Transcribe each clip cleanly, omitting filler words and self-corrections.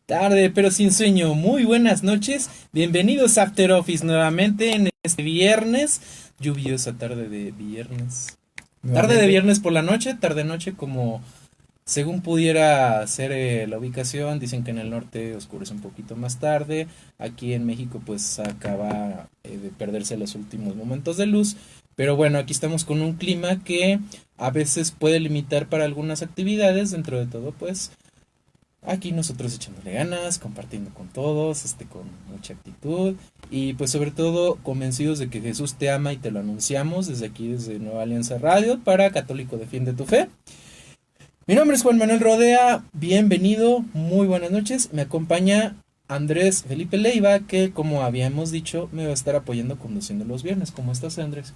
Tarde pero sin sueño, muy buenas noches, bienvenidos a After Office nuevamente en este viernes, lluviosa tarde de viernes, tarde de Nuevamente. viernes por la noche, tarde noche como según pudiera ser la ubicación, dicen que en el norte oscurece un poquito más tarde, aquí en México pues acaba de perderse los últimos momentos de luz, pero bueno, aquí estamos con un clima que a veces puede limitar para algunas actividades, dentro de todo pues aquí nosotros echándole ganas, compartiendo con todos, con mucha actitud y pues sobre todo convencidos de que Jesús te ama y te lo anunciamos desde aquí, desde Nueva Alianza Radio para Católico Defiende tu Fe. Mi nombre es Juan Manuel Rodea, bienvenido, muy buenas noches, me acompaña Andrés Felipe Leiva que como habíamos dicho me va a estar apoyando conduciendo los viernes. ¿Cómo estás, Andrés?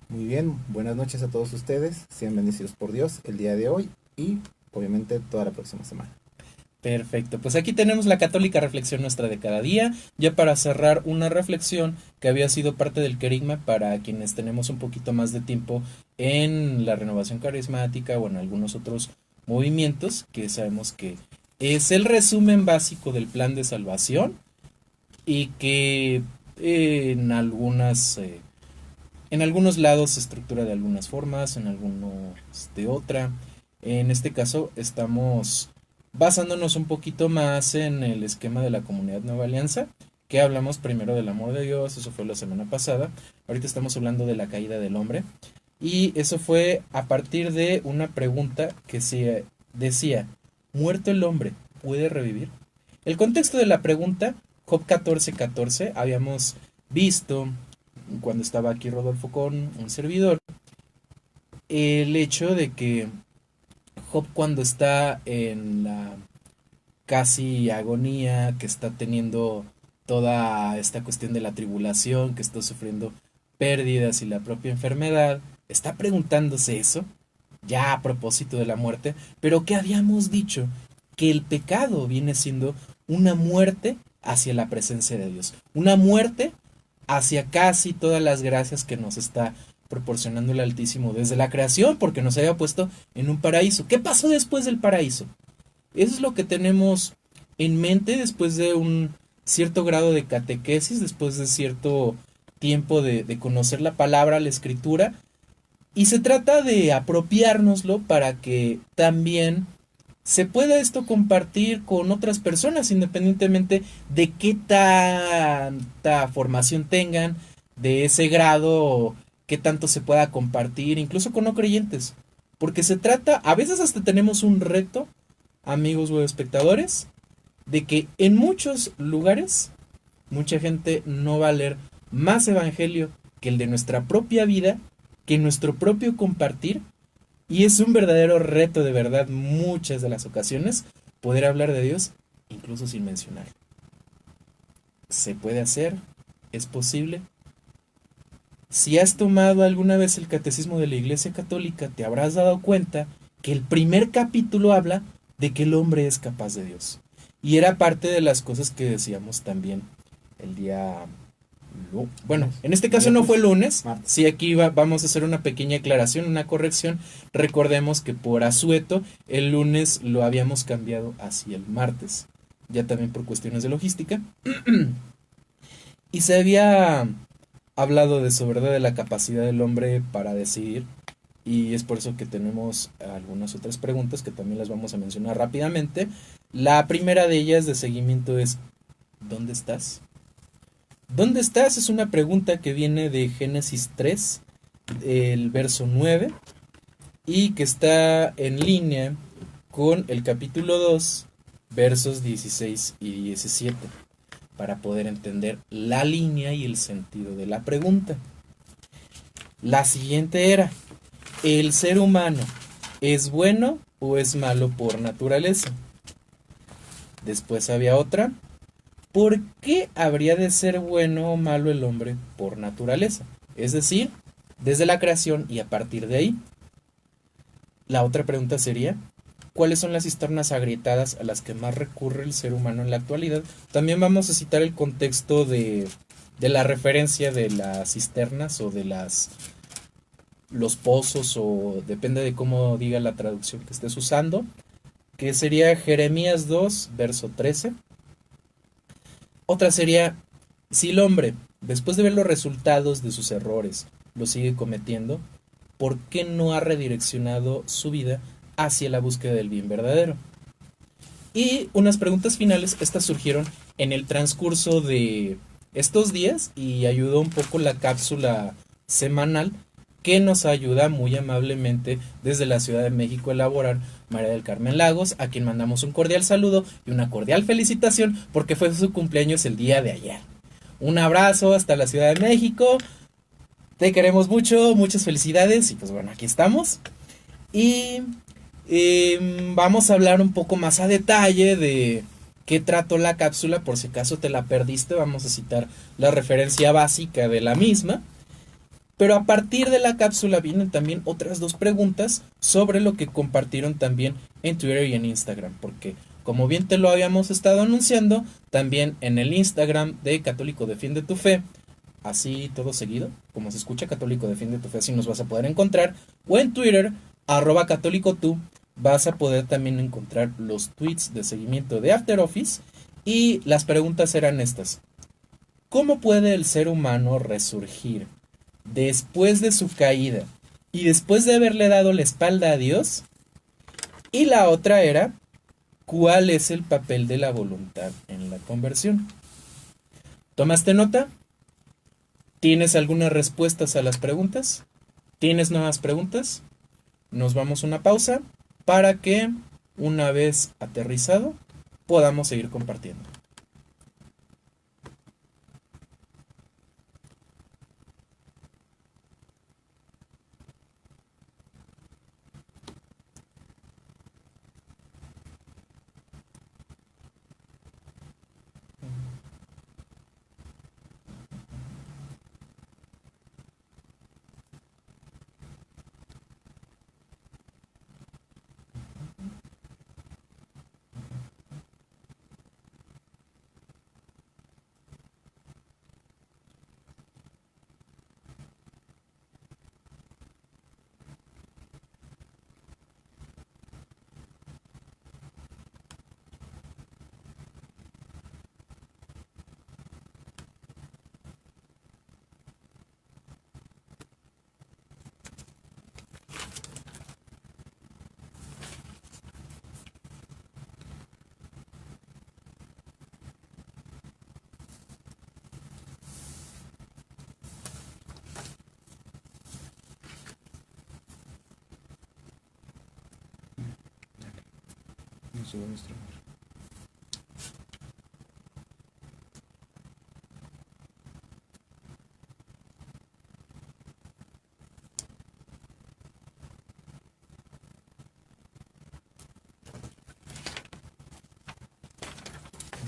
Muy bien, buenas noches a todos ustedes. Sean bendecidos por Dios el día de hoy y obviamente toda la próxima semana. Perfecto, pues aquí tenemos la católica reflexión nuestra de cada día, ya para cerrar una reflexión que había sido parte del querigma para quienes tenemos un poquito más de tiempo en la renovación carismática o en algunos otros movimientos que sabemos que es el resumen básico del plan de salvación y que en algunos lados se estructura de algunas formas, en algunos de otra. En este caso estamos basándonos un poquito más en el esquema de la comunidad Nueva Alianza, que hablamos primero del amor de Dios, eso fue la semana pasada, ahorita estamos hablando de la caída del hombre, y eso fue a partir de una pregunta que se decía, ¿muerto el hombre puede revivir? El contexto de la pregunta, Job 14:14, habíamos visto cuando estaba aquí Rodolfo con un servidor, el hecho de que Job cuando está en la casi agonía, que está teniendo toda esta cuestión de la tribulación, que está sufriendo pérdidas y la propia enfermedad, está preguntándose eso, ya a propósito de la muerte, pero que habíamos dicho que el pecado viene siendo una muerte hacia la presencia de Dios, una muerte hacia casi todas las gracias que nos está proporcionando el Altísimo desde la creación, porque nos había puesto en un paraíso. ¿Qué pasó después del paraíso? Eso es lo que tenemos en mente después de un cierto grado de catequesis, después de cierto tiempo de conocer la palabra, la escritura, y se trata de apropiárnoslo para que también se pueda esto compartir con otras personas, independientemente de qué tanta formación tengan, de ese grado, qué tanto se pueda compartir, incluso con no creyentes. Porque se trata, a veces hasta tenemos un reto, amigos o espectadores, de que en muchos lugares mucha gente no va a leer más evangelio que el de nuestra propia vida, que nuestro propio compartir, y es un verdadero reto de verdad muchas de las ocasiones poder hablar de Dios incluso sin mencionar. ¿Se puede hacer? ¿Es posible? Si has tomado alguna vez el catecismo de la Iglesia Católica, te habrás dado cuenta que el primer capítulo habla de que el hombre es capaz de Dios. Y era parte de las cosas que decíamos también el día... Bueno, en este caso no fue lunes, sí aquí vamos a hacer una pequeña aclaración, una corrección. Recordemos que por asueto el lunes lo habíamos cambiado hacia el martes, ya también por cuestiones de logística. Y se había hablado de eso, ¿verdad? De la capacidad del hombre para decidir. Y es por eso que tenemos algunas otras preguntas que también las vamos a mencionar rápidamente. La primera de ellas de seguimiento es, ¿dónde estás? ¿Dónde estás? Es una pregunta que viene de Génesis 3, el verso 9 y que está en línea con el capítulo 2, versos 16 y 17, para poder entender la línea y el sentido de la pregunta. La siguiente era: ¿el ser humano es bueno o es malo por naturaleza? Después había otra: ¿por qué habría de ser bueno o malo el hombre por naturaleza? Es decir, desde la creación y a partir de ahí. La otra pregunta sería: ¿cuáles son las cisternas agrietadas a las que más recurre el ser humano en la actualidad? También vamos a citar el contexto de la referencia de las cisternas o de los pozos, o depende de cómo diga la traducción que estés usando, que sería Jeremías 2, verso 13. Otra sería: si el hombre, después de ver los resultados de sus errores, lo sigue cometiendo, ¿por qué no ha redireccionado su vida hacia la búsqueda del bien verdadero? Y unas preguntas finales, estas surgieron en el transcurso de estos días y ayudó un poco la cápsula semanal que nos ayuda muy amablemente desde la Ciudad de México a elaborar María del Carmen Lagos, a quien mandamos un cordial saludo y una cordial felicitación porque fue su cumpleaños el día de ayer. Un abrazo hasta la Ciudad de México, te queremos mucho, muchas felicidades y pues bueno, aquí estamos. Y vamos a hablar un poco más a detalle de qué trató la cápsula, por si acaso te la perdiste, vamos a citar la referencia básica de la misma. Pero a partir de la cápsula vienen también otras dos preguntas sobre lo que compartieron también en Twitter y en Instagram, porque como bien te lo habíamos estado anunciando, también en el Instagram de Católico Defiende tu Fe, así todo seguido, como se escucha, Católico Defiende tu Fe, así nos vas a poder encontrar, o en Twitter, @católico tú, vas a poder también encontrar los tweets de seguimiento de After Office, y las preguntas eran estas: ¿cómo puede el ser humano resurgir después de su caída y después de haberle dado la espalda a Dios? Y la otra era: ¿cuál es el papel de la voluntad en la conversión? ¿Tomaste nota? ¿Tienes algunas respuestas a las preguntas? ¿Tienes nuevas preguntas? Nos vamos a una pausa para que, una vez aterrizado, podamos seguir compartiendo.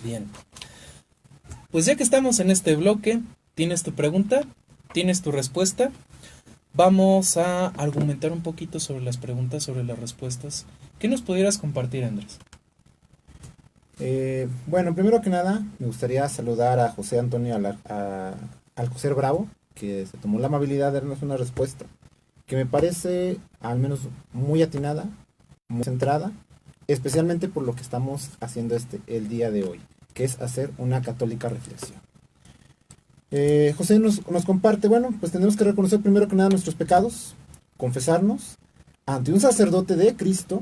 Bien, pues ya que estamos en este bloque, tienes tu pregunta, tienes tu respuesta. Vamos a argumentar un poquito sobre las preguntas, sobre las respuestas. ¿Qué nos pudieras compartir, Andrés? Bueno, primero que nada, me gustaría saludar a José Antonio Alcocer Bravo, que se tomó la amabilidad de darnos una respuesta que me parece al menos muy atinada, muy centrada, especialmente por lo que estamos haciendo el día de hoy, que es hacer una católica reflexión. José nos comparte: bueno, pues tenemos que reconocer primero que nada nuestros pecados, confesarnos ante un sacerdote de Cristo,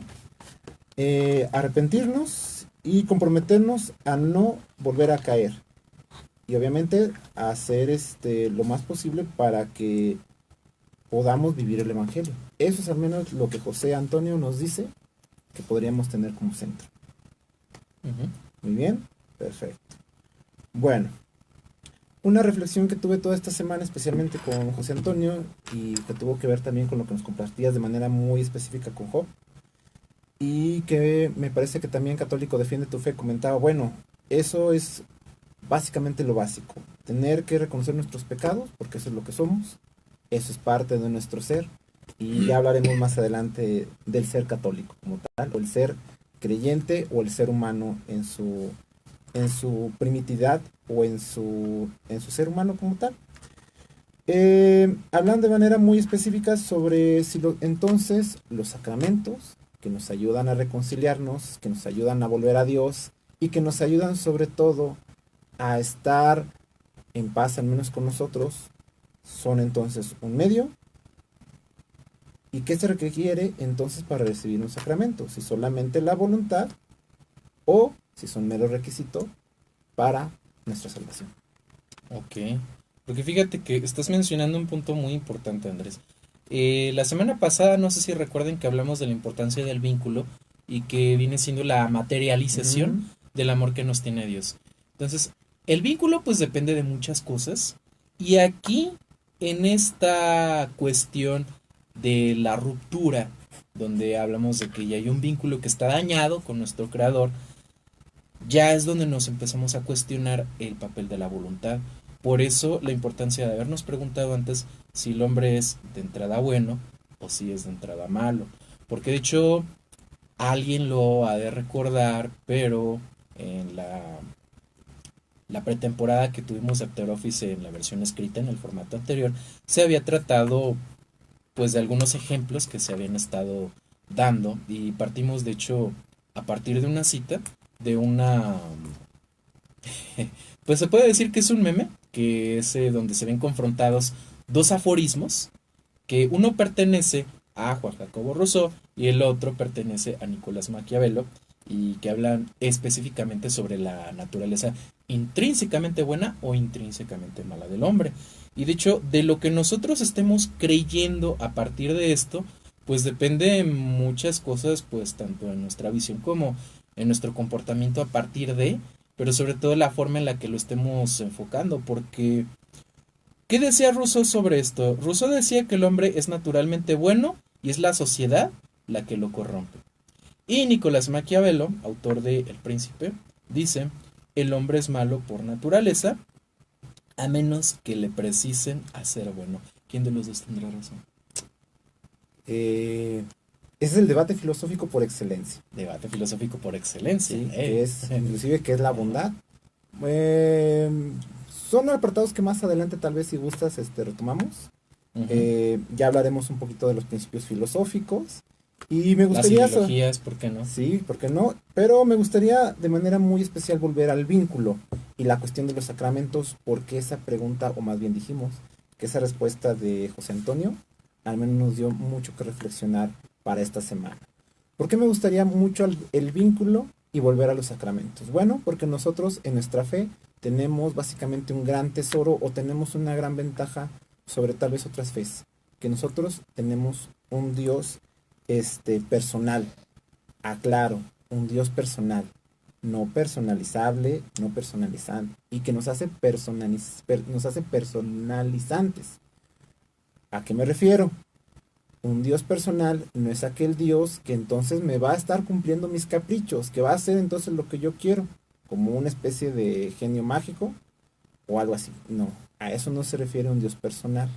arrepentirnos y comprometernos a no volver a caer. Y obviamente hacer lo más posible para que podamos vivir el Evangelio. Eso es al menos lo que José Antonio nos dice que podríamos tener como centro. Ujú. Muy bien, perfecto. Bueno, una reflexión que tuve toda esta semana, especialmente con José Antonio, y que tuvo que ver también con lo que nos compartías de manera muy específica con Job, y que me parece que también Católico Defiende tu Fe comentaba, bueno, eso es básicamente lo básico, tener que reconocer nuestros pecados, porque eso es lo que somos, eso es parte de nuestro ser, y ya hablaremos más adelante del ser católico como tal, o el ser creyente, o el ser humano en su primitividad, o en su ser humano como tal. Hablando de manera muy específica sobre entonces los sacramentos que nos ayudan a reconciliarnos, que nos ayudan a volver a Dios y que nos ayudan sobre todo a estar en paz al menos con nosotros, son entonces un medio. ¿Y qué se requiere entonces para recibir un sacramento? Si solamente la voluntad o si son mero requisito para nuestra salvación. Ok. Porque fíjate que estás mencionando un punto muy importante, Andrés. La semana pasada, no sé si recuerden que hablamos de la importancia del vínculo y que viene siendo la materialización Ujú. del amor que nos tiene Dios. Entonces, el vínculo pues depende de muchas cosas y aquí, en esta cuestión de la ruptura, donde hablamos de que ya hay un vínculo que está dañado con nuestro creador, ya es donde nos empezamos a cuestionar el papel de la voluntad. Por eso la importancia de habernos preguntado antes si el hombre es de entrada bueno o si es de entrada malo. Porque de hecho alguien lo ha de recordar, pero en la pretemporada que tuvimos de After Office en la versión escrita, en el formato anterior, se había tratado pues de algunos ejemplos que se habían estado dando y partimos de hecho a partir de una cita de una pues se puede decir que es un meme, que es donde se ven confrontados dos aforismos, que uno pertenece a Juan Jacobo Rousseau y el otro pertenece a Nicolás Maquiavelo, y que hablan específicamente sobre la naturaleza intrínsecamente buena o intrínsecamente mala del hombre. Y de hecho, de lo que nosotros estemos creyendo a partir de esto, pues depende muchas cosas, pues tanto en nuestra visión como en nuestro comportamiento a partir de, pero sobre todo la forma en la que lo estemos enfocando, porque ¿qué decía Rousseau sobre esto? Rousseau decía que el hombre es naturalmente bueno y es la sociedad la que lo corrompe. Y Nicolás Maquiavelo, autor de El Príncipe, dice, el hombre es malo por naturaleza, a menos que le precisen hacer bueno. ¿Quién de los dos tendrá razón? Eh, Ese es el debate filosófico por excelencia, Debate filosófico por excelencia. ¿sí? Que es inclusive que es la bondad. Eh, Son apartados que más adelante tal vez si gustas retomamos. Ujú. Ya hablaremos un poquito de los principios filosóficos y me Las gustaría, ideologías, ¿por qué no? sí, ¿por qué no? Pero me gustaría de manera muy especial volver al vínculo y la cuestión de los sacramentos, porque esa pregunta, o más bien dijimos, que esa respuesta de José Antonio al menos nos dio mucho que reflexionar para esta semana. ¿Por qué me gustaría mucho el vínculo y volver a los sacramentos? Bueno, porque nosotros en nuestra fe tenemos básicamente un gran tesoro o tenemos una gran ventaja sobre tal vez otras fes, que nosotros tenemos un Dios personal, aclaro, un Dios personal, no personalizable, no personalizante, y que nos hace personalizantes. ¿A qué me refiero? Un Dios personal no es aquel Dios que entonces me va a estar cumpliendo mis caprichos, que va a hacer entonces lo que yo quiero, como una especie de genio mágico o algo así. No, a eso no se refiere un Dios personal.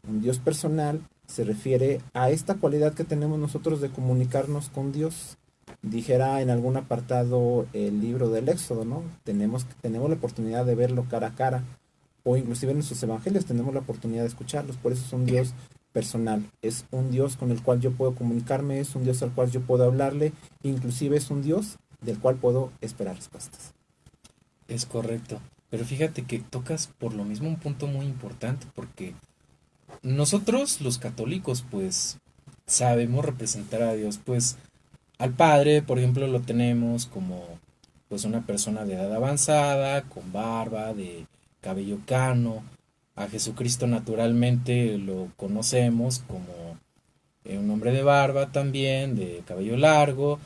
Un Dios personal se refiere a esta cualidad que tenemos nosotros de comunicarnos con Dios. Dijera en algún apartado el libro del Éxodo, ¿no? Tenemos la oportunidad de verlo cara a cara, o inclusive en nuestros evangelios tenemos la oportunidad de escucharlos. Por eso es un Dios personal, es un Dios con el cual yo puedo comunicarme, es un Dios al cual yo puedo hablarle, inclusive es un Dios del cual puedo esperar respuestas. Es correcto. Pero fíjate que tocas por lo mismo un punto muy importante, porque nosotros los católicos pues sabemos representar a Dios, pues al Padre, por ejemplo, lo tenemos como pues una persona de edad avanzada, con barba, de cabello cano, A Jesucristo naturalmente lo conocemos como un hombre de barba también, de cabello largo.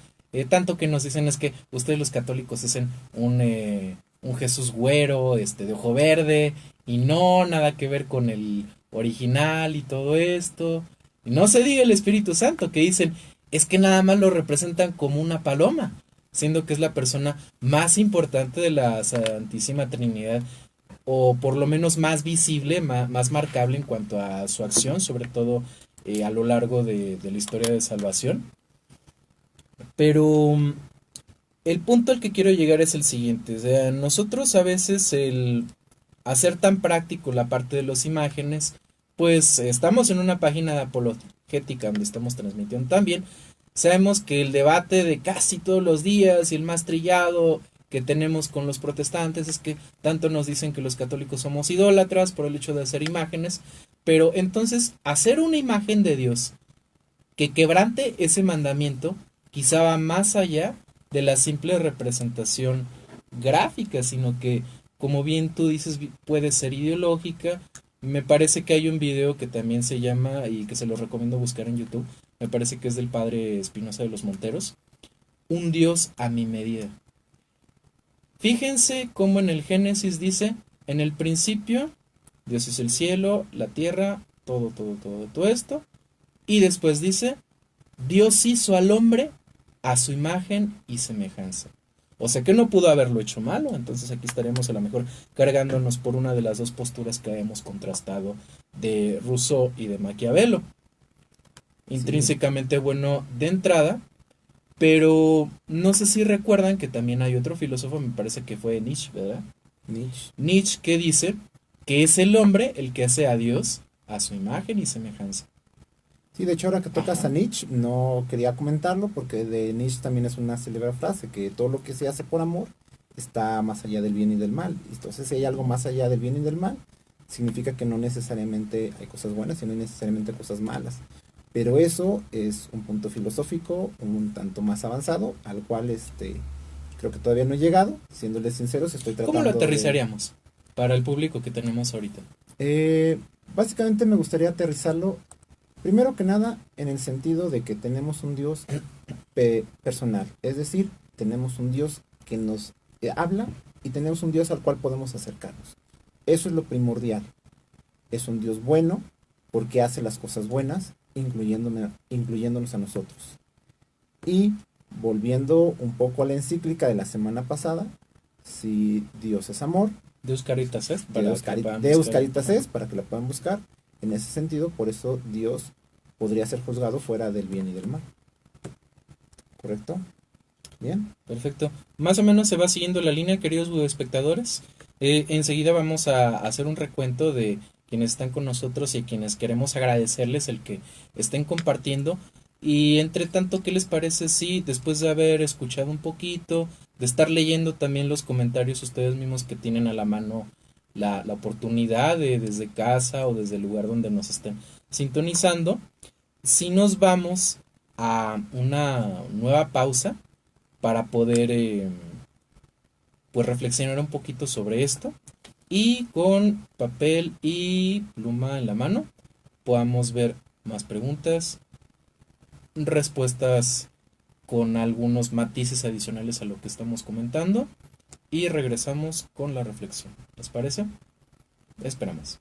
Tanto que nos dicen es que ustedes los católicos dicen un Jesús güero, de ojo verde, y no, nada que ver con el original y todo esto. Y no se diga el Espíritu Santo, que dicen es que nada más lo representan como una paloma, siendo que es la persona más importante de la Santísima Trinidad, o por lo menos más visible, más marcable en cuanto a su acción, sobre todo a lo largo de la historia de salvación. Pero el punto al que quiero llegar es el siguiente. O sea, nosotros a veces el hacer tan práctico la parte de las imágenes, pues estamos en una página de apologética donde estamos transmitiendo también. Sabemos que el debate de casi todos los días y el más trillado que tenemos con los protestantes es que tanto nos dicen que los católicos somos idólatras por el hecho de hacer imágenes, pero entonces hacer una imagen de Dios que quebrante ese mandamiento quizá va más allá de la simple representación gráfica, sino que, como bien tú dices, puede ser ideológica. Me parece que hay un video que también se llama, y que se lo recomiendo buscar en YouTube, me parece que es del padre Espinosa de los Monteros, Un Dios a mi medida. Fíjense cómo en el Génesis dice, en el principio, Dios es el cielo, la tierra, todo esto, y después dice, Dios hizo al hombre a su imagen y semejanza. O sea que no pudo haberlo hecho malo, entonces aquí estaremos a lo mejor cargándonos por una de las dos posturas que hemos contrastado de Rousseau y de Maquiavelo. Sí, Intrínsecamente bueno de entrada, pero no sé si recuerdan que también hay otro filósofo, me parece que fue Nietzsche, ¿verdad? Nietzsche. Nietzsche que dice que es el hombre el que hace a Dios a su imagen y semejanza. Sí, de hecho ahora que tocas Ajá. a Nietzsche, no quería comentarlo porque de Nietzsche también es una célebre frase, que todo lo que se hace por amor está más allá del bien y del mal. Entonces, si hay algo más allá del bien y del mal, significa que no necesariamente hay cosas buenas, sino necesariamente cosas malas. Pero eso es un punto filosófico un tanto más avanzado, al cual creo que todavía no he llegado. Siéndoles sinceros, estoy ¿Cómo lo tratando de... aterrizaríamos para el público que tenemos ahorita? Eh, Básicamente me gustaría aterrizarlo, primero que nada, en el sentido de que tenemos un Dios personal, es decir, tenemos un Dios que nos habla y tenemos un Dios al cual podemos acercarnos. Eso es lo primordial. Es un Dios bueno porque hace las cosas buenas, incluyéndonos a nosotros. Y volviendo un poco a la encíclica de la semana pasada, si Dios es amor, Deus Caritas est, para que la puedan Deus buscar. Caritas es, para que la puedan buscar. En ese sentido, por eso Dios podría ser juzgado fuera del bien y del mal. ¿Correcto? Bien. Perfecto. Más o menos se va siguiendo la línea, queridos espectadores. Enseguida vamos a hacer un recuento de quienes están con nosotros y a quienes queremos agradecerles el que estén compartiendo. Y entre tanto, ¿qué les parece si después de haber escuchado un poquito, de estar leyendo también los comentarios ustedes mismos que tienen a la mano la oportunidad de desde casa o desde el lugar donde nos estén sintonizando, si nos vamos a una nueva pausa para poder pues reflexionar un poquito sobre esto y con papel y pluma en la mano podamos ver más preguntas, respuestas con algunos matices adicionales a lo que estamos comentando y regresamos con la reflexión. ¿Les parece? Esperamos.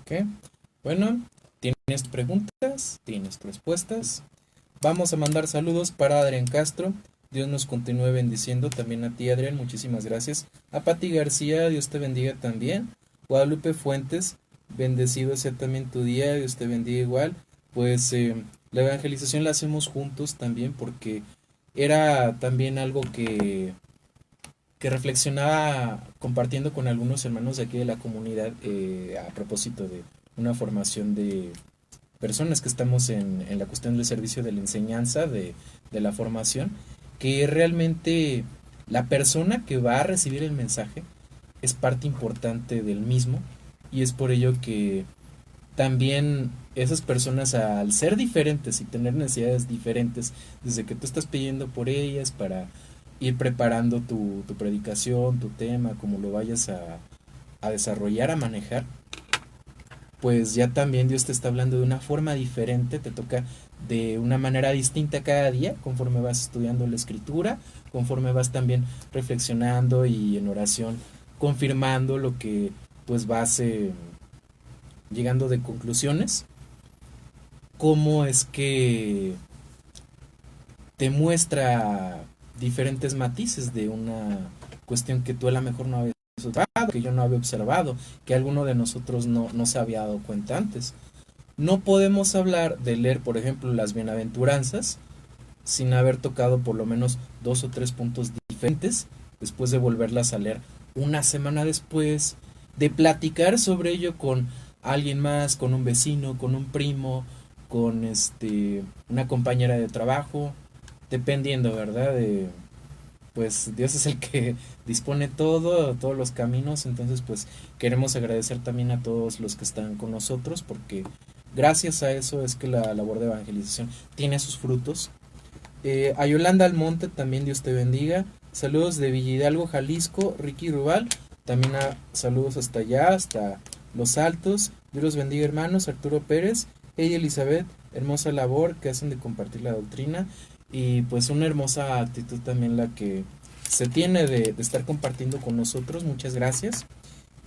Ok. Bueno, tienes preguntas, tienes respuestas. Vamos a mandar saludos para Adrián Castro. Dios nos continúe bendiciendo. También a ti, Adrián, muchísimas gracias. A Pati García, Dios te bendiga también. Guadalupe Fuentes, bendecido sea también tu día, Dios te bendiga igual. Pues la evangelización la hacemos juntos también porque era también algo que reflexionaba compartiendo con algunos hermanos de aquí de la comunidad a propósito de una formación de personas que estamos en la cuestión del servicio de la enseñanza, de la formación, que realmente la persona que va a recibir el mensaje es parte importante del mismo y es por ello que también esas personas al ser diferentes y tener necesidades diferentes, desde que tú estás pidiendo por ellas para ir preparando tu predicación, tu tema, como lo vayas a desarrollar, a manejar, pues ya también Dios te está hablando de una forma diferente, te toca de una manera distinta cada día, conforme vas estudiando la escritura, conforme vas también reflexionando y en oración confirmando lo que pues vas llegando de conclusiones, cómo es que te muestra diferentes matices de una cuestión que tú a lo mejor no habías observado, que yo no había observado, que alguno de nosotros no se había dado cuenta antes. No podemos hablar de leer, por ejemplo, las bienaventuranzas sin haber tocado por lo menos 2 o 3 puntos diferentes, después de volverlas a leer una semana después, de platicar sobre ello con alguien más, con un vecino, con un primo, con una compañera de trabajo, dependiendo, ¿verdad? Pues Dios es el que dispone todo, todos los caminos, entonces pues queremos agradecer también a todos los que están con nosotros porque gracias a eso es que la labor de evangelización tiene sus frutos. A Yolanda Almonte también Dios te bendiga. Saludos de Villa Hidalgo, Jalisco, Ricky Rubal. También saludos hasta allá, hasta Los Altos. Dios los bendiga, hermanos. Arturo Pérez, ella Elizabeth, hermosa labor que hacen de compartir la doctrina. Y pues una hermosa actitud también la que se tiene de estar compartiendo con nosotros. Muchas gracias.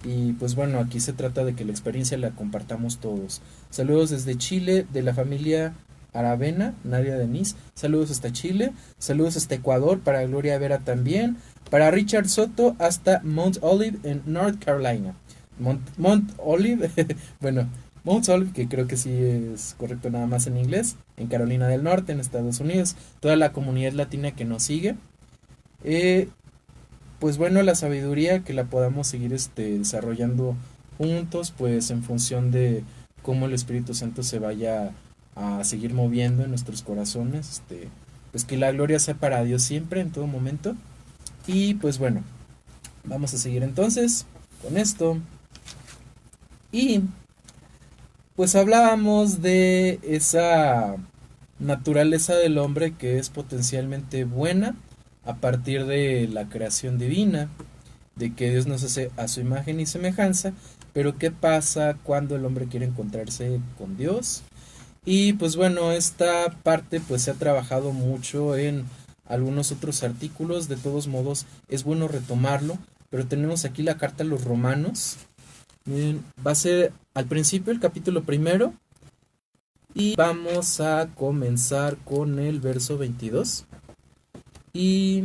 Y pues bueno, aquí se trata de que la experiencia la compartamos todos. Saludos desde Chile, de la familia Aravena, Nadia Denise. Saludos hasta Chile. Saludos hasta Ecuador, para Gloria Vera también. Para Richard Soto, hasta Mount Olive en North Carolina. Mount Olive, bueno, Mount Olive, que creo que sí es correcto nada más en inglés, en Carolina del Norte, en Estados Unidos. Toda la comunidad latina que nos sigue. Pues bueno, la sabiduría que la podamos seguir desarrollando juntos, pues en función de cómo el Espíritu Santo se vaya a seguir moviendo en nuestros corazones, pues que la gloria sea para Dios siempre, en todo momento. Y pues bueno, vamos a seguir entonces con esto. Y pues hablábamos de esa naturaleza del hombre que es potencialmente buena a partir de la creación divina, de que Dios nos hace a su imagen y semejanza, pero ¿qué pasa cuando el hombre quiere encontrarse con Dios? Y pues bueno, esta parte pues se ha trabajado mucho en algunos otros artículos, de todos modos es bueno retomarlo, pero tenemos aquí la carta a los Romanos. Miren, va a ser al principio el capítulo primero y vamos a comenzar con el verso 22. Y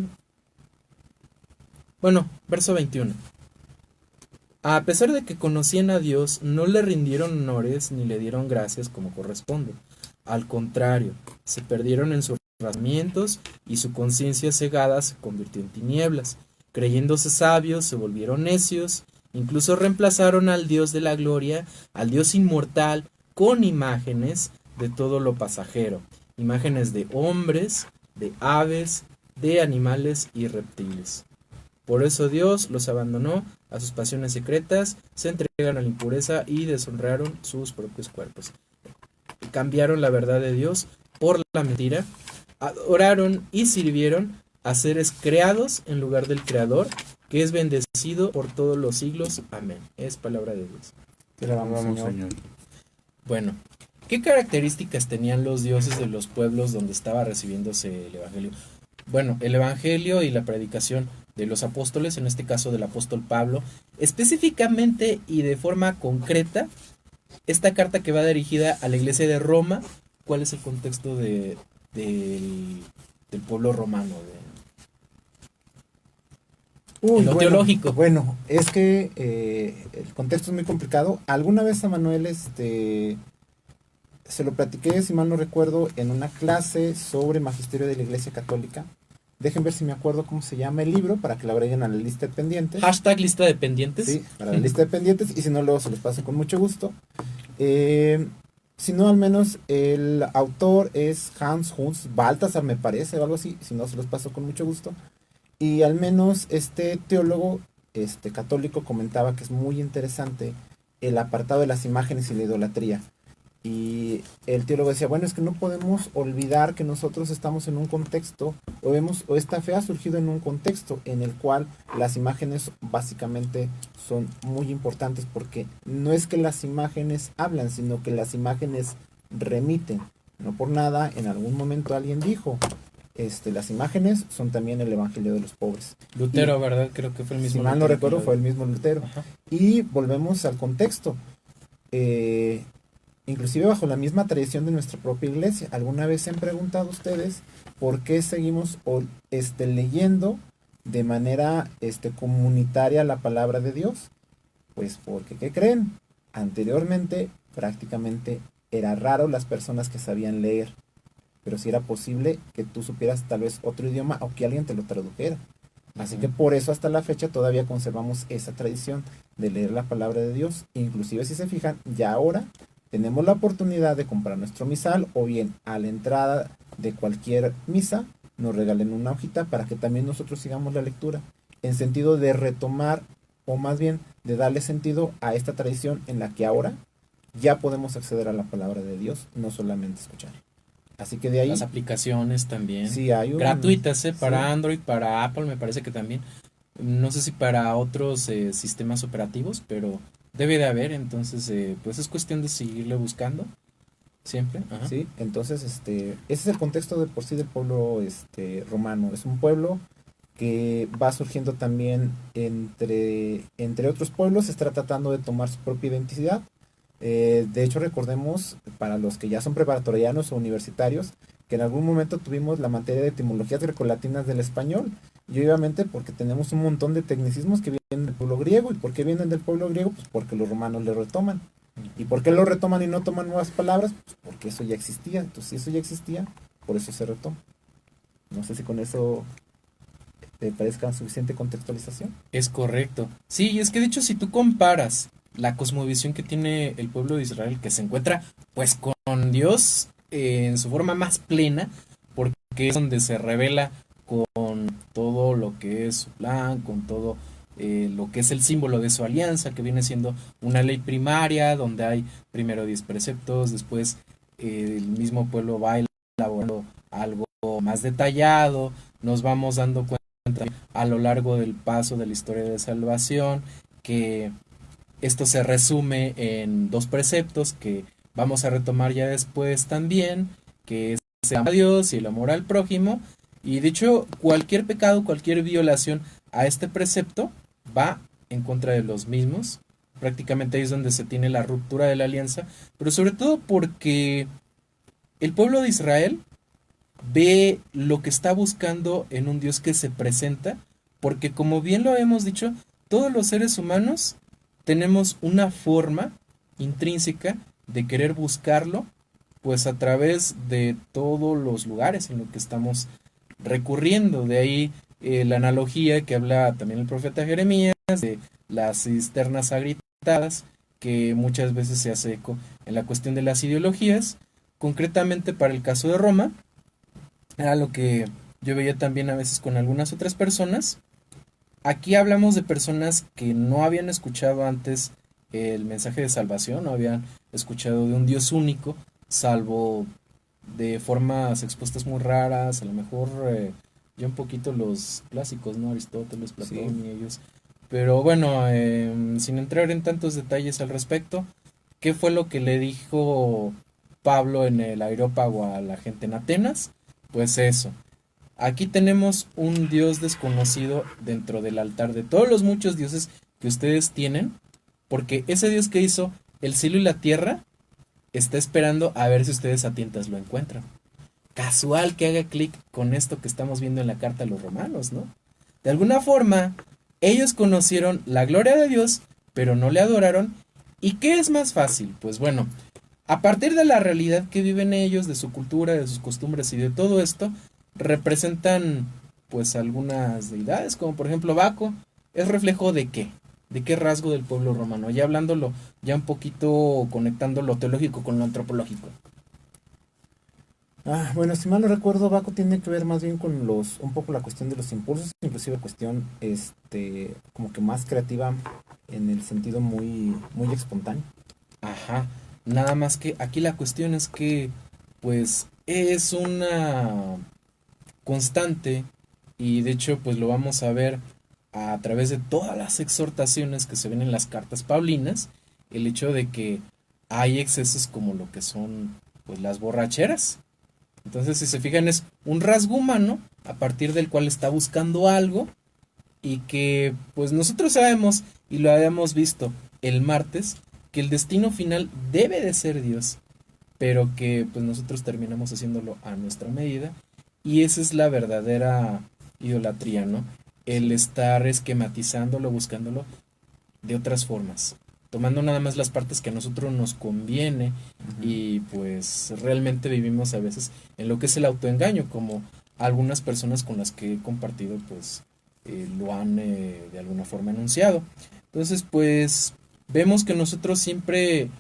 bueno, verso 21. A pesar de que conocían a Dios, no le rindieron honores ni le dieron gracias como corresponde. Al contrario, se perdieron en sus razonamientos y su conciencia cegada se convirtió en tinieblas. Creyéndose sabios, se volvieron necios, incluso reemplazaron al Dios de la gloria, al Dios inmortal, con imágenes de todo lo pasajero, imágenes de hombres, de aves, de animales y reptiles. Por eso Dios los abandonó a sus pasiones secretas, se entregaron a la impureza y deshonraron sus propios cuerpos. Cambiaron la verdad de Dios por la mentira, adoraron y sirvieron a seres creados en lugar del Creador, que es bendecido por todos los siglos. Amén. Es palabra de Dios. Te la vamos, Señor. Bueno, ¿qué características tenían los dioses de los pueblos donde estaba recibiéndose el Evangelio? Bueno, el Evangelio y la predicación de los apóstoles, en este caso del apóstol Pablo, específicamente y de forma concreta, esta carta que va dirigida a la iglesia de Roma, ¿cuál es el contexto del pueblo romano? En lo Bueno, teológico. bueno, es que el contexto es muy complicado. Alguna vez a Manuel se lo platiqué, si mal no recuerdo, en una clase sobre magisterio de la Iglesia Católica. Dejen ver si me acuerdo cómo se llama el libro para que lo agreguen a la lista de pendientes. Hashtag lista de pendientes. Sí, para la lista de pendientes, y si no, luego se los paso con mucho gusto. Si no, al menos el autor es Hans Balthasar, me parece, o algo así. Si no, se los paso con mucho gusto. Y al menos este teólogo católico comentaba que es muy interesante el apartado de las imágenes y la idolatría. Y el teólogo decía, bueno, es que no podemos olvidar que nosotros estamos en un contexto, o esta fe ha surgido en un contexto en el cual las imágenes básicamente son muy importantes, porque no es que las imágenes hablan, sino que las imágenes remiten. No por nada, en algún momento alguien dijo, las imágenes son también el evangelio de los pobres. Lutero, ¿verdad? Creo que fue el mismo. Si mal no recuerdo, fue el mismo Lutero. Ajá. Y volvemos al contexto. Inclusive bajo la misma tradición de nuestra propia iglesia. ¿Alguna vez se han preguntado ustedes por qué seguimos leyendo de manera comunitaria la palabra de Dios? Pues porque, ¿qué creen? Anteriormente prácticamente era raro las personas que sabían leer, pero sí era posible que tú supieras tal vez otro idioma o que alguien te lo tradujera. Así que por eso hasta la fecha todavía conservamos esa tradición de leer la palabra de Dios. Inclusive si se fijan, ya ahora tenemos la oportunidad de comprar nuestro misal, o bien a la entrada de cualquier misa nos regalen una hojita para que también nosotros sigamos la lectura, en sentido de retomar, o más bien de darle sentido a esta tradición en la que ahora ya podemos acceder a la palabra de Dios, no solamente escuchar. Así que de ahí... Las aplicaciones también. Sí, hay gratuitas, para sí. Android, para Apple, me parece que también. No sé si para otros sistemas operativos, pero debe de haber, entonces pues es cuestión de seguirle buscando siempre. Ajá. Sí, entonces ese es el contexto de por sí del pueblo romano. Es un pueblo que va surgiendo también entre otros pueblos, está tratando de tomar su propia identidad. De hecho, recordemos, para los que ya son preparatorianos o universitarios, que en algún momento tuvimos la materia de etimologías grecolatinas del español, y obviamente porque tenemos un montón de tecnicismos que vienen del pueblo griego. ¿Y por qué vienen del pueblo griego? Pues porque los romanos le retoman. ¿Y por qué lo retoman y no toman nuevas palabras? Pues porque eso ya existía. Entonces, si eso ya existía, por eso se retoma. No sé si con eso te parezca suficiente contextualización. Es correcto. Sí, y es que de hecho si tú comparas la cosmovisión que tiene el pueblo de Israel, que se encuentra pues con Dios en su forma más plena, porque es donde se revela con todo lo que es su plan, con todo lo que es el símbolo de su alianza, que viene siendo una ley primaria, donde hay primero 10 preceptos, después el mismo pueblo va elaborando algo más detallado, nos vamos dando cuenta a lo largo del paso de la historia de salvación, que esto se resume en 2 preceptos que vamos a retomar ya después también, que es el amor a Dios y el amor al prójimo. Y de hecho, cualquier pecado, cualquier violación a este precepto va en contra de los mismos. Prácticamente ahí es donde se tiene la ruptura de la alianza, pero sobre todo porque el pueblo de Israel ve lo que está buscando en un Dios que se presenta, porque como bien lo hemos dicho, todos los seres humanos tenemos una forma intrínseca de querer buscarlo, pues a través de todos los lugares en los que estamos recurriendo. De ahí la analogía que habla también el profeta Jeremías de las cisternas agrietadas, que muchas veces se hace eco en la cuestión de las ideologías. Concretamente para el caso de Roma, era lo que yo veía también a veces con algunas otras personas. Aquí hablamos de personas que no habían escuchado antes el mensaje de salvación, no habían escuchado de un Dios único, salvo de formas expuestas muy raras, a lo mejor ya un poquito los clásicos, ¿no? Aristóteles, Platón y ellos. Pero bueno, sin entrar en tantos detalles al respecto, ¿qué fue lo que le dijo Pablo en el Areópago a la gente en Atenas? Pues eso. Aquí tenemos un Dios desconocido dentro del altar de todos los muchos dioses que ustedes tienen, porque ese Dios que hizo el cielo y la tierra está esperando a ver si ustedes a tientas lo encuentran. Casual que haga clic con esto que estamos viendo en la carta a los romanos, ¿no? De alguna forma, ellos conocieron la gloria de Dios, pero no le adoraron. ¿Y qué es más fácil? Pues bueno, a partir de la realidad que viven ellos, de su cultura, de sus costumbres y de todo esto, representan pues algunas deidades, como por ejemplo Baco, es reflejo de qué, de qué rasgo del pueblo romano, ya hablándolo, ya un poquito conectando lo teológico con lo antropológico. Bueno, si mal no recuerdo, Baco tiene que ver más bien con un poco la cuestión de los impulsos, inclusive cuestión, como que más creativa en el sentido muy, muy espontáneo. Ajá, nada más que aquí la cuestión es que pues es una constante y de hecho pues lo vamos a ver a través de todas las exhortaciones que se ven en las cartas paulinas, el hecho de que hay excesos como lo que son pues las borracheras. Entonces, si se fijan, es un rasgo humano a partir del cual está buscando algo y que pues nosotros sabemos y lo habíamos visto el martes que el destino final debe de ser Dios, pero que pues nosotros terminamos haciéndolo a nuestra medida y esa es la verdadera idolatría, ¿no? El estar esquematizándolo, buscándolo de otras formas, tomando nada más las partes que a nosotros nos conviene Ujú. y pues realmente vivimos a veces en lo que es el autoengaño, como algunas personas con las que he compartido pues lo han de alguna forma enunciado. Entonces pues vemos que nosotros siempre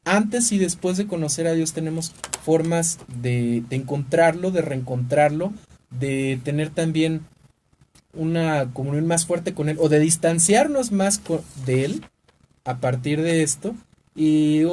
antes y después de conocer a Dios tenemos formas de encontrarlo, de reencontrarlo, de tener también una comunión más fuerte con Él o de distanciarnos más de Él a partir de esto. Y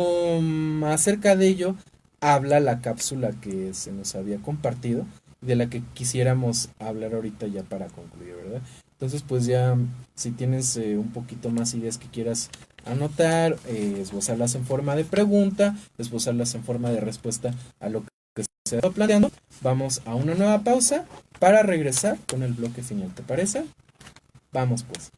acerca de ello habla la cápsula que se nos había compartido, de la que quisiéramos hablar ahorita ya para concluir, ¿verdad? Entonces, pues ya, si tienes un poquito más ideas que quieras anotar, esbozarlas en forma de pregunta, esbozarlas en forma de respuesta a lo que se está planteando, vamos a una nueva pausa para regresar con el bloque final, ¿te parece? Vamos pues.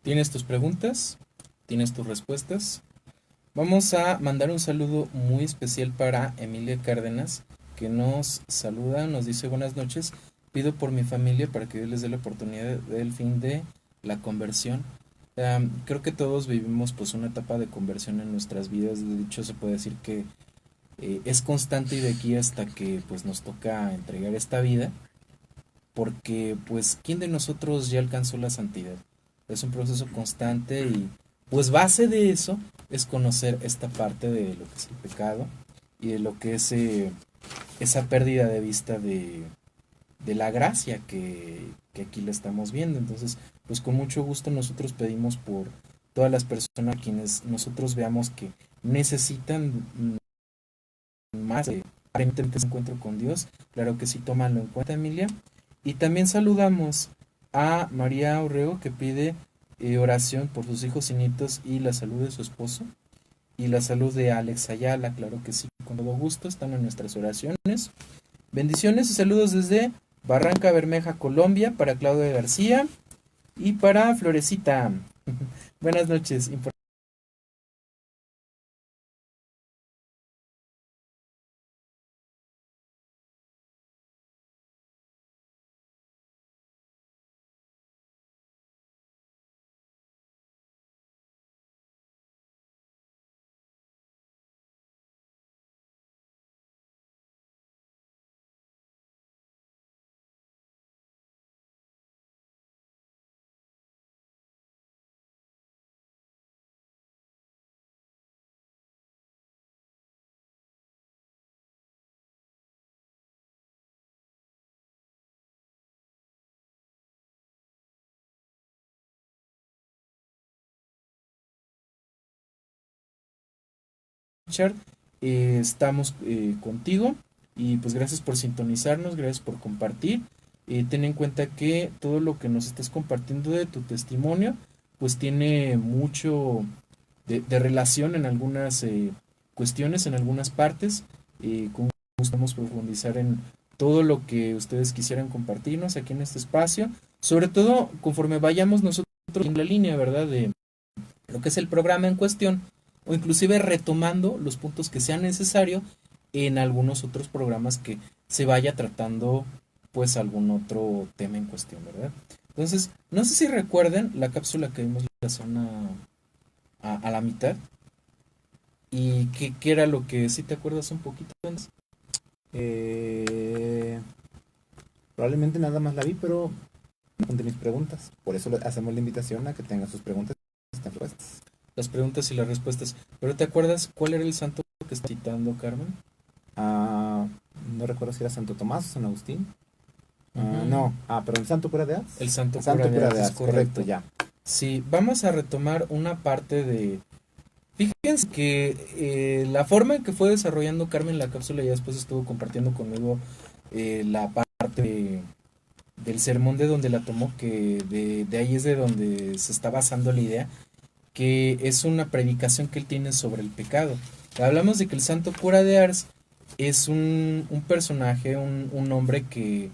¿Tienes tus preguntas? ¿Tienes tus respuestas? Vamos a mandar un saludo muy especial para Emilia Cárdenas, que nos saluda, nos dice buenas noches. Pido por mi familia para que Dios les dé la oportunidad del fin de la conversión. Creo que todos vivimos pues una etapa de conversión en nuestras vidas. De hecho, se puede decir que es constante y de aquí hasta que pues nos toca entregar esta vida, porque pues ¿quién de nosotros ya alcanzó la santidad? Es un proceso constante y pues base de eso es conocer esta parte de lo que es el pecado y de lo que es esa pérdida de vista de la gracia que aquí la estamos viendo. Entonces, pues con mucho gusto nosotros pedimos por todas las personas a quienes nosotros veamos que necesitan más aparentemente ese encuentro con Dios. Claro que sí, tómalo en cuenta, Emilia. Y también saludamos a María Orrego que pide oración por sus hijos y nietos y la salud de su esposo. Y la salud de Alex Ayala, claro que sí, con todo gusto, están en nuestras oraciones. Bendiciones y saludos desde Barranca Bermeja, Colombia, para Claudia García y para Florecita. Buenas noches. Richard, estamos contigo y pues gracias por sintonizarnos, gracias por compartir. Ten en cuenta que todo lo que nos estás compartiendo de tu testimonio pues tiene mucho de relación en algunas cuestiones, en algunas partes. Con gusto vamos a profundizar en todo lo que ustedes quisieran compartirnos aquí en este espacio, sobre todo conforme vayamos nosotros en la línea, ¿verdad? De lo que es el programa en cuestión o inclusive retomando los puntos que sean necesarios en algunos otros programas que se vaya tratando pues algún otro tema en cuestión, ¿verdad? Entonces, no sé si recuerden la cápsula que vimos la zona a la mitad y qué era lo que, si te acuerdas un poquito antes. Eh, Probablemente nada más la vi, pero no de mis preguntas. Por eso hacemos la invitación a que tengan sus preguntas y respuestas. Las preguntas y las respuestas. Pero ¿te acuerdas cuál era el santo que está citando, Carmen? Ah, no recuerdo si era Santo Tomás o San Agustín. Ujú. No, pero el Santo Cura de Ars. El santo Santo cura de Cura Ars, de es Ars, correcto, correcto. ya. Sí, vamos a retomar una parte de... Fíjense que la forma en que fue desarrollando Carmen la cápsula ya después estuvo compartiendo conmigo la parte del sermón de donde la tomó, que de ahí es de donde se está basando la idea, que es una predicación que él tiene sobre el pecado. Hablamos de que el santo cura de Ars es un personaje, un hombre que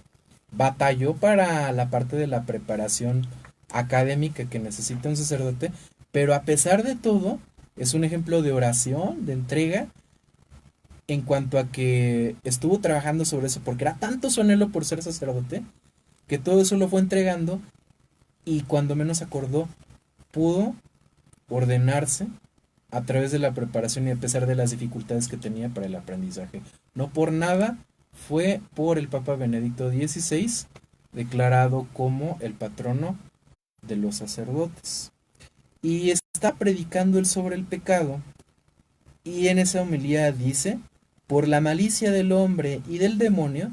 batalló para la parte de la preparación académica que necesita un sacerdote, pero a pesar de todo, es un ejemplo de oración, de entrega, en cuanto a que estuvo trabajando sobre eso, porque era tanto su anhelo por ser sacerdote, que todo eso lo fue entregando y cuando menos acordó, pudo ordenarse a través de la preparación y a pesar de las dificultades que tenía para el aprendizaje. No por nada fue por el Papa Benedicto XVI declarado como el patrono de los sacerdotes. Y está predicando él sobre el pecado y en esa homilía dice, por la malicia del hombre y del demonio,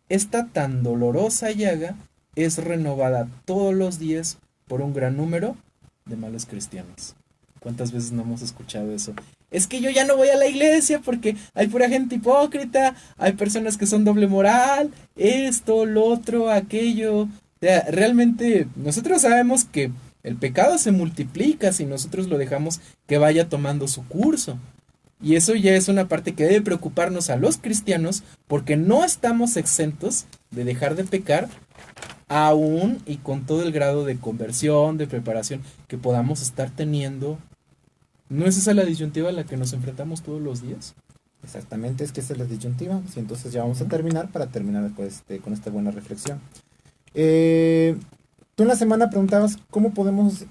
esta tan dolorosa llaga es renovada todos los días por un gran número de malos cristianos. ¿Cuántas veces no hemos escuchado eso? Es que yo ya no voy a la iglesia porque hay pura gente hipócrita, hay personas que son doble moral, esto, lo otro, aquello. O sea, realmente nosotros sabemos que el pecado se multiplica si nosotros lo dejamos que vaya tomando su curso. Y eso ya es una parte que debe preocuparnos a los cristianos porque no estamos exentos de dejar de pecar aún y con todo el grado de conversión, de preparación que podamos estar teniendo. ¿No es esa la disyuntiva a la que nos enfrentamos todos los días? Exactamente, es que esa es la disyuntiva. Y entonces ya vamos a Ujú. terminar para terminar pues, con esta buena reflexión. Eh, Tú en la semana preguntabas cómo podemos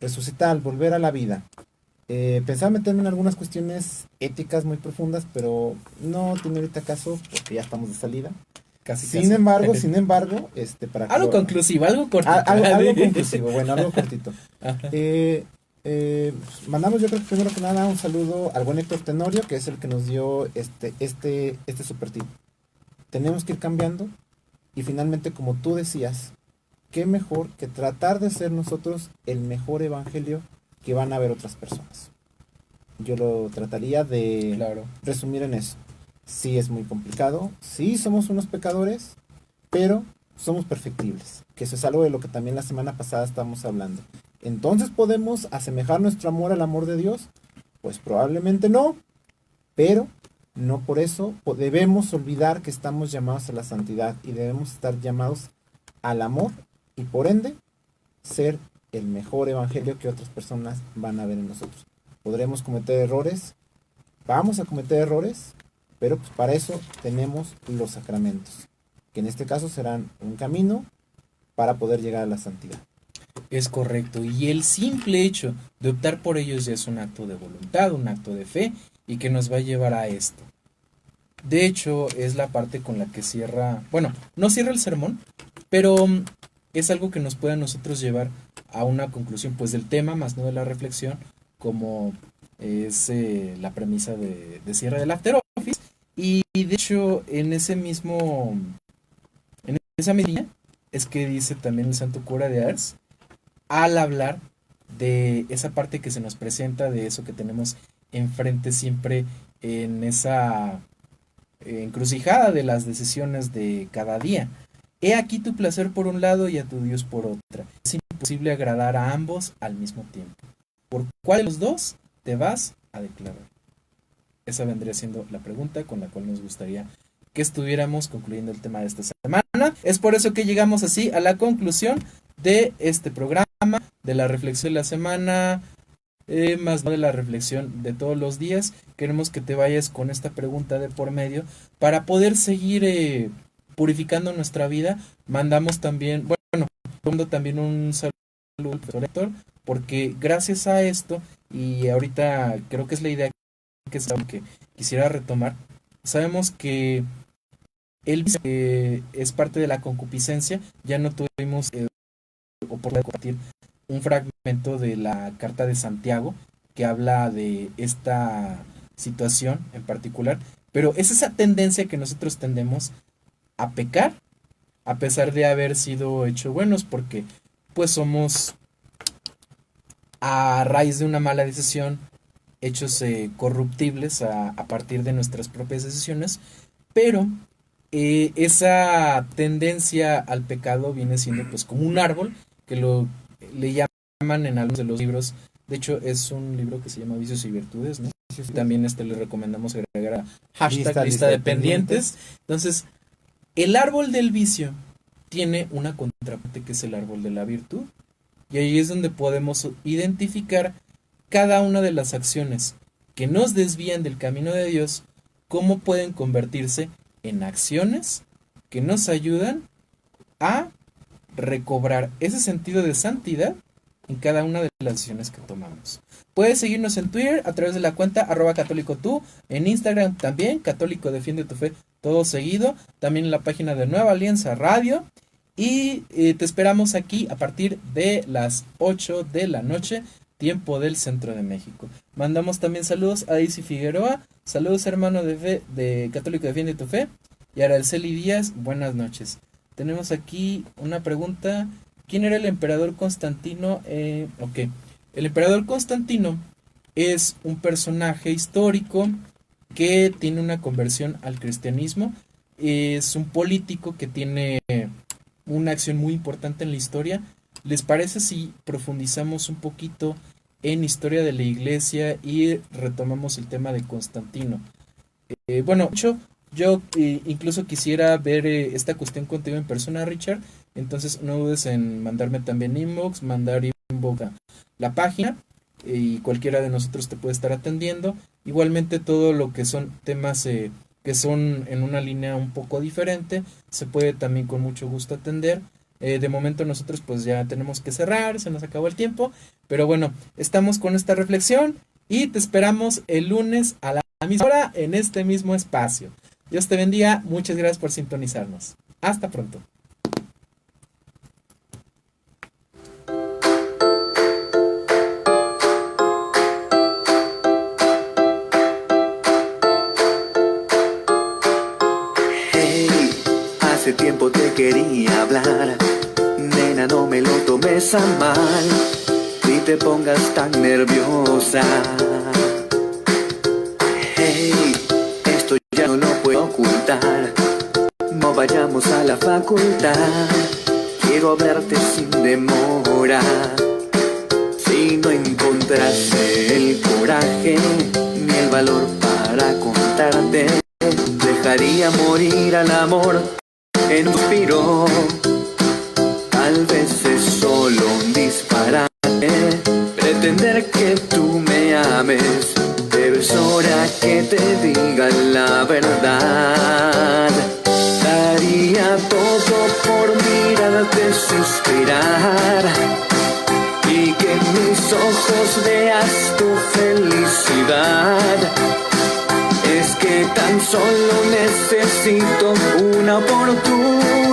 resucitar, volver a la vida. Pensaba meterme en algunas cuestiones éticas muy profundas, pero no tiene ahorita caso porque ya estamos de salida. Casi, Sin casi. embargo, para que Algo conclusivo, algo cortito. algo conclusivo, bueno, algo cortito. Ajá. Mandamos yo creo que primero que nada un saludo al buen Héctor Tenorio, que es el que nos dio este super tip. Tenemos que ir cambiando y finalmente, como tú decías, qué mejor que tratar de ser nosotros el mejor evangelio que van a ver otras personas. Yo lo trataría de Claro. resumir en eso. Sí es muy complicado, sí somos unos pecadores, pero somos perfectibles, que eso es algo de lo que también la semana pasada estábamos hablando. Entonces, ¿podemos asemejar nuestro amor al amor de Dios? Pues probablemente no, pero no por eso debemos olvidar que estamos llamados a la santidad y debemos estar llamados al amor y por ende ser el mejor evangelio que otras personas van a ver en nosotros. Podremos cometer errores, vamos a cometer errores, pero pues para eso tenemos los sacramentos, que en este caso serán un camino para poder llegar a la santidad. Es correcto, y el simple hecho de optar por ellos ya es un acto de voluntad, un acto de fe, y que nos va a llevar a esto. De hecho, es la parte con la que cierra, bueno, no cierra el sermón, pero es algo que nos puede a nosotros llevar a una conclusión, pues del tema, más no de la reflexión, como es la premisa de cierre del After Office. Y de hecho, en esa misma línea, es que dice también el Santo Cura de Ars, al hablar de esa parte que se nos presenta, de eso que tenemos enfrente siempre en esa encrucijada de las decisiones de cada día. He aquí tu placer por un lado y a tu Dios por otra. Es imposible agradar a ambos al mismo tiempo. ¿Por cuál de los dos te vas a declarar? Esa vendría siendo la pregunta con la cual nos gustaría que estuviéramos concluyendo el tema de esta semana. Es por eso que llegamos así a la conclusión de este programa, de la reflexión de la semana, más no de la reflexión de todos los días. Queremos que te vayas con esta pregunta de por medio para poder seguir purificando nuestra vida. Mandamos también, bueno, mando también un saludo al profesor Héctor, porque gracias a esto, y ahorita creo que es la idea que quisiera retomar, sabemos que él es parte de la concupiscencia. Ya no tuvimos oportunidad de compartir un fragmento de la carta de Santiago que habla de esta situación en particular, pero es esa tendencia que nosotros tendemos a pecar a pesar de haber sido hechos buenos, porque pues somos a raíz de una mala decisión hechos corruptibles a partir de nuestras propias decisiones, pero esa tendencia al pecado viene siendo pues como un árbol que le llaman en algunos de los libros. De hecho es un libro que se llama Vicios y Virtudes, ¿no? Sí. También le recomendamos agregar a hashtag lista de pendientes. Entonces, el árbol del vicio tiene una contraparte que es el árbol de la virtud, y ahí es donde podemos identificar cada una de las acciones que nos desvían del camino de Dios, cómo pueden convertirse en acciones que nos ayudan a recobrar ese sentido de santidad en cada una de las decisiones que tomamos. Puedes seguirnos en Twitter a través de la cuenta @católicotú, en Instagram también, Católico Defiende tu Fe, todo seguido, también en la página de Nueva Alianza Radio, y te esperamos aquí a partir de las 8 de la noche, tiempo del Centro de México. Mandamos también saludos a Daisy Figueroa, saludos hermano de fe, de Católico Defiende tu Fe, y a Araceli Díaz, buenas noches. Tenemos aquí una pregunta: ¿quién era el emperador Constantino? Ok, el emperador Constantino es un personaje histórico que tiene una conversión al cristianismo, es un político que tiene una acción muy importante en la historia. ¿Les parece si profundizamos un poquito en historia de la iglesia y retomamos el tema de Constantino? Bueno, yo incluso quisiera ver esta cuestión contigo en persona, Richard. Entonces no dudes en mandarme también inbox, mandar inbox a la página, y cualquiera de nosotros te puede estar atendiendo. Igualmente todo lo que son temas que son en una línea un poco diferente, se puede también con mucho gusto atender. De momento nosotros pues ya tenemos que cerrar, se nos acabó el tiempo, pero bueno, estamos con esta reflexión y te esperamos el lunes a la misma hora en este mismo espacio. Dios te bendiga, muchas gracias por sintonizarnos. Hasta pronto. Hace tiempo te quería hablar, nena, no me lo tomes a mal, ni te pongas tan nerviosa. Hey, esto ya no lo puedo ocultar, no vayamos a la facultad. Quiero hablarte sin demora. Si no encontraste el coraje ni el valor para contarte, dejaría morir al amor en un suspiro. Tal vez es solo un disparate pretender que tú me ames, pero es hora que te diga la verdad. Daría todo por mirarte suspirar y que en mis ojos veas tu felicidad. Es que tan solo necesito una oportunidad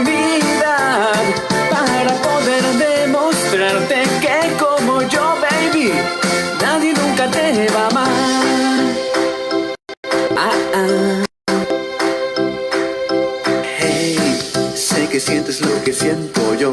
para poder demostrarte que como yo, baby, nadie nunca te va a amar. Hey, sé que sientes lo que siento yo.